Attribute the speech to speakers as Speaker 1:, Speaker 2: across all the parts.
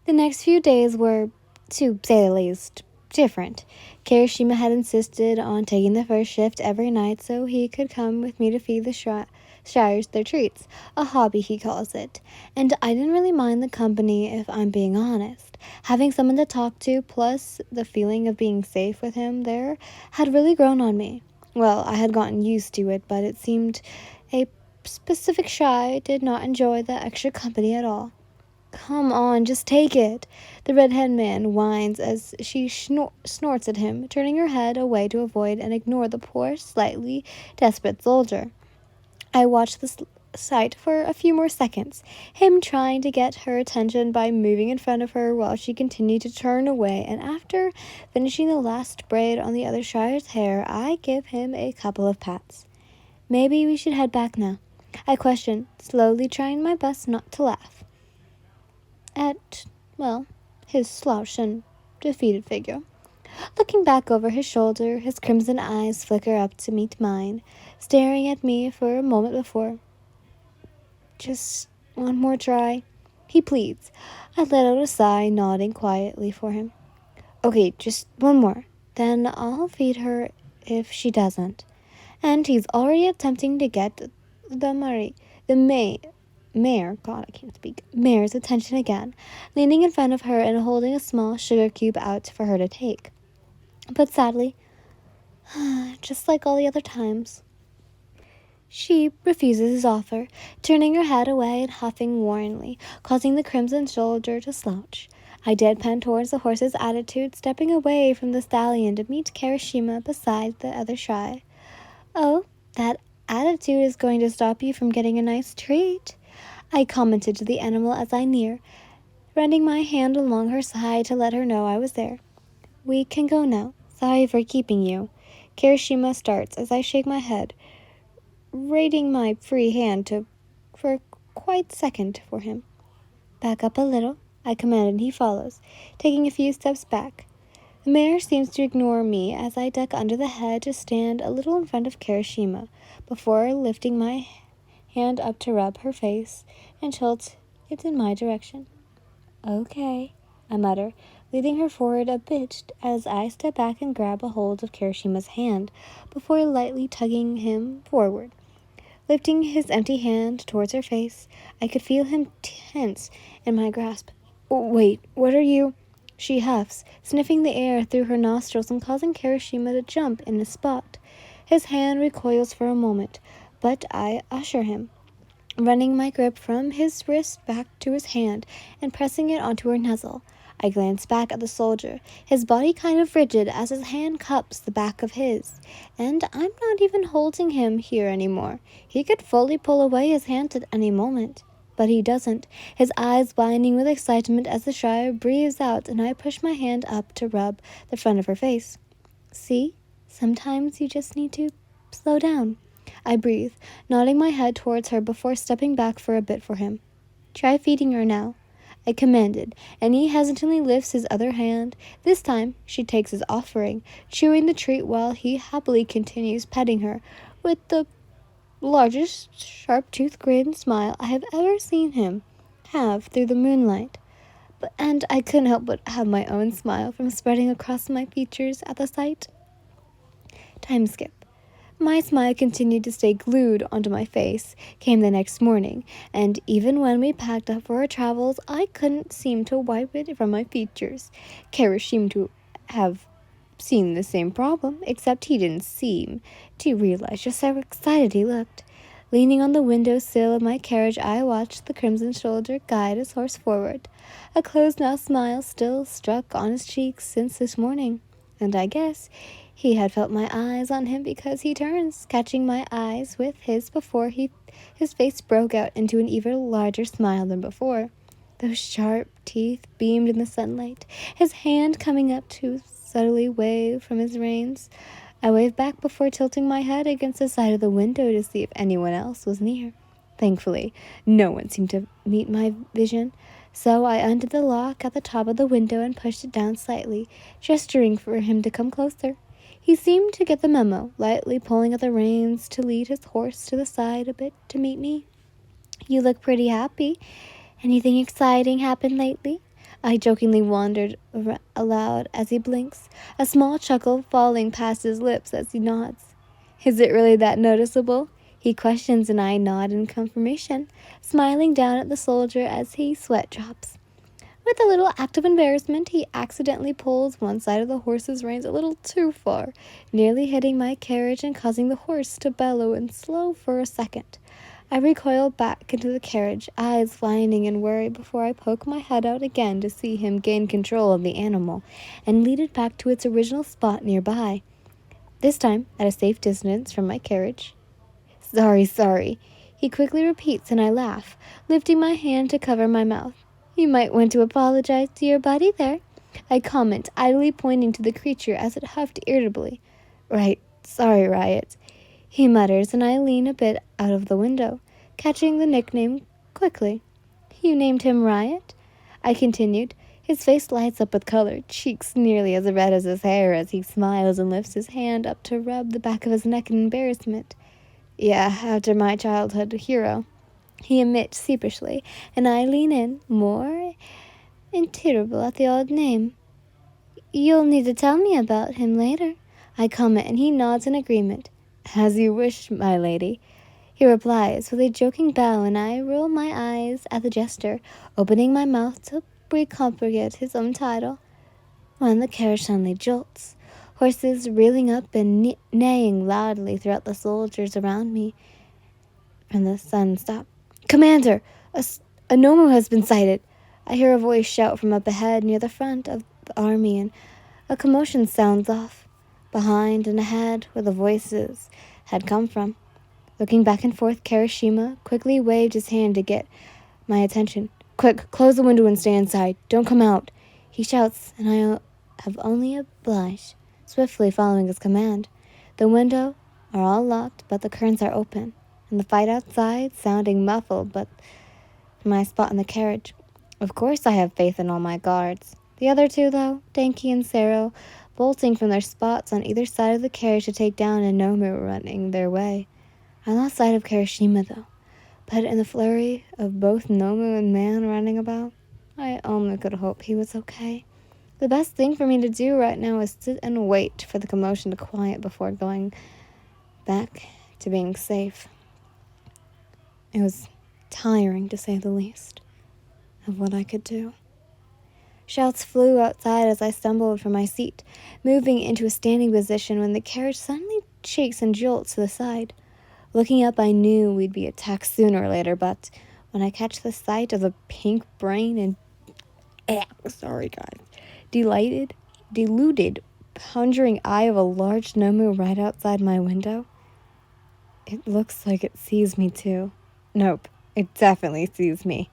Speaker 1: The next few days were, to say the least, different. Kirishima had insisted on taking the first shift every night so he could come with me to feed the Shires their treats, a hobby he calls it. And I didn't really mind the company, if I'm being honest. Having someone to talk to, plus the feeling of being safe with him there, had really grown on me. Well, I had gotten used to it, but it seemed a specific shy did not enjoy the extra company at all. Come on, just take it. The redhead man whines as she snorts at him, turning her head away to avoid and ignore the poor, slightly desperate soldier. I watched the sight for a few more seconds, him trying to get her attention by moving in front of her while she continued to turn away, and after finishing the last braid on the other Shire's hair, I give him a couple of pats. Maybe we should head back now, I questioned, slowly trying my best not to laugh at, well, his slouched and defeated figure. Looking back over his shoulder, his crimson eyes flicker up to meet mine, staring at me for a moment before. Just one more try, he pleads. I let out a sigh, nodding quietly for him. Okay, just one more. Then I'll feed her if she doesn't. And he's already attempting to get the God, I can't speak, mare's attention again, leaning in front of her and holding a small sugar cube out for her to take. But sadly, just like all the other times, she refuses his offer, turning her head away and huffing warningly, causing the crimson soldier to slouch. I deadpan towards the horse's attitude, stepping away from the stallion to meet Kirishima beside the other shy. Oh, that attitude is going to stop you from getting a nice treat, I commented to the animal as I near, running my hand along her side to let her know I was there. We can go now. Sorry for keeping you. Kirishima starts as I shake my head, raiding my free hand for quite a second for him. Back up a little, I command, and he follows, taking a few steps back. The mare seems to ignore me as I duck under the head to stand a little in front of Kirishima before lifting my hand up to rub her face and tilt it in my direction. Okay, I mutter, leading her forward a bit as I step back and grab a hold of Kirishima's hand before lightly tugging him forward. Lifting his empty hand towards her face, I could feel him tense in my grasp. Wait, what are you? She huffs, sniffing the air through her nostrils and causing Kirishima to jump in his spot. His hand recoils for a moment, but I usher him, running my grip from his wrist back to his hand and pressing it onto her nuzzle. I glance back at the soldier, his body kind of rigid as his hand cups the back of his. And I'm not even holding him here anymore. He could fully pull away his hand at any moment. But he doesn't, his eyes widening with excitement as the Shire breathes out and I push my hand up to rub the front of her face. See? Sometimes you just need to slow down. I breathe, nodding my head towards her before stepping back for a bit for him. Try feeding her now, I commanded, and he hesitantly lifts his other hand. This time, she takes his offering, chewing the treat while he happily continues petting her with the largest sharp-toothed grin smile I have ever seen him have through the moonlight. And I couldn't help but have my own smile from spreading across my features at the sight. Time skip. My smile continued to stay glued onto my face, came the next morning, and even when we packed up for our travels, I couldn't seem to wipe it from my features. Kara seemed to have seen the same problem, except he didn't seem to realize just how excited he looked. Leaning on the window-sill of my carriage, I watched the crimson soldier guide his horse forward, a closed-mouth smile still stuck on his cheeks since this morning, and I guess he had felt my eyes on him because he turns, catching my eyes with his before his face broke out into an even larger smile than before. Those sharp teeth beamed in the sunlight, his hand coming up to subtly wave from his reins. I waved back before tilting my head against the side of the window to see if anyone else was near. Thankfully, no one seemed to meet my vision, so I undid the lock at the top of the window and pushed it down slightly, gesturing for him to come closer. He seemed to get the memo, lightly pulling at the reins to lead his horse to the side a bit to meet me. You look pretty happy. Anything exciting happened lately? I jokingly wondered aloud as he blinks, a small chuckle falling past his lips as he nods. Is it really that noticeable? He questions and I nod in confirmation, smiling down at the soldier as he sweat drops. With a little act of embarrassment, he accidentally pulls one side of the horse's reins a little too far, nearly hitting my carriage and causing the horse to bellow and slow for a second. I recoil back into the carriage, eyes whining in worry before I poke my head out again to see him gain control of the animal and lead it back to its original spot nearby, this time at a safe distance from my carriage. Sorry, he quickly repeats and I laugh, lifting my hand to cover my mouth. You might want to apologize to your buddy there, I comment, idly pointing to the creature as it huffed irritably. Right, sorry, Riot, he mutters, and I lean a bit out of the window, catching the nickname quickly. You named him Riot? I continued. His face lights up with color, cheeks nearly as red as his hair as he smiles and lifts his hand up to rub the back of his neck in embarrassment. Yeah, after my childhood hero, he emits sheepishly, and I lean in, more irritable at the odd name. You'll need to tell me about him later, I comment, and he nods in agreement. As you wish, my lady, he replies with a joking bow, and I roll my eyes at the gesture, opening my mouth to recomprehend his own title, when the carriage suddenly jolts, horses reeling up and neighing loudly throughout the soldiers around me, and the sun stops. Commander, a Nomu has been sighted. I hear a voice shout from up ahead near the front of the army, and a commotion sounds off, behind and ahead where the voices had come from. Looking back and forth, Kirishima quickly waved his hand to get my attention. Quick, close the window and stay inside. Don't come out, he shouts, and I have only obliged, swiftly following his command. The windows are all locked, but the curtains are open, and the fight outside sounding muffled, but my spot in the carriage. Of course I have faith in all my guards. The other two, though, Denki and Sero, bolting from their spots on either side of the carriage to take down a Nomu running their way. I lost sight of Kirishima, though, but in the flurry of both Nomu and man running about, I only could hope he was okay. The best thing for me to do right now is sit and wait for the commotion to quiet before going back to being safe. It was tiring, to say the least, of what I could do. Shouts flew outside as I stumbled from my seat, moving into a standing position when the carriage suddenly shakes and jolts to the side. Looking up, I knew we'd be attacked sooner or later, but when I catch the sight of the pink brain and deluded, conjuring eye of a large Nomu right outside my window, it looks like it sees me too. Nope, it definitely sees me.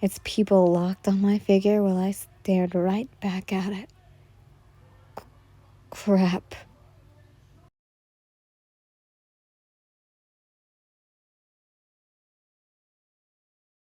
Speaker 1: Its pupil locked on my figure while I stared right back at it. Crap.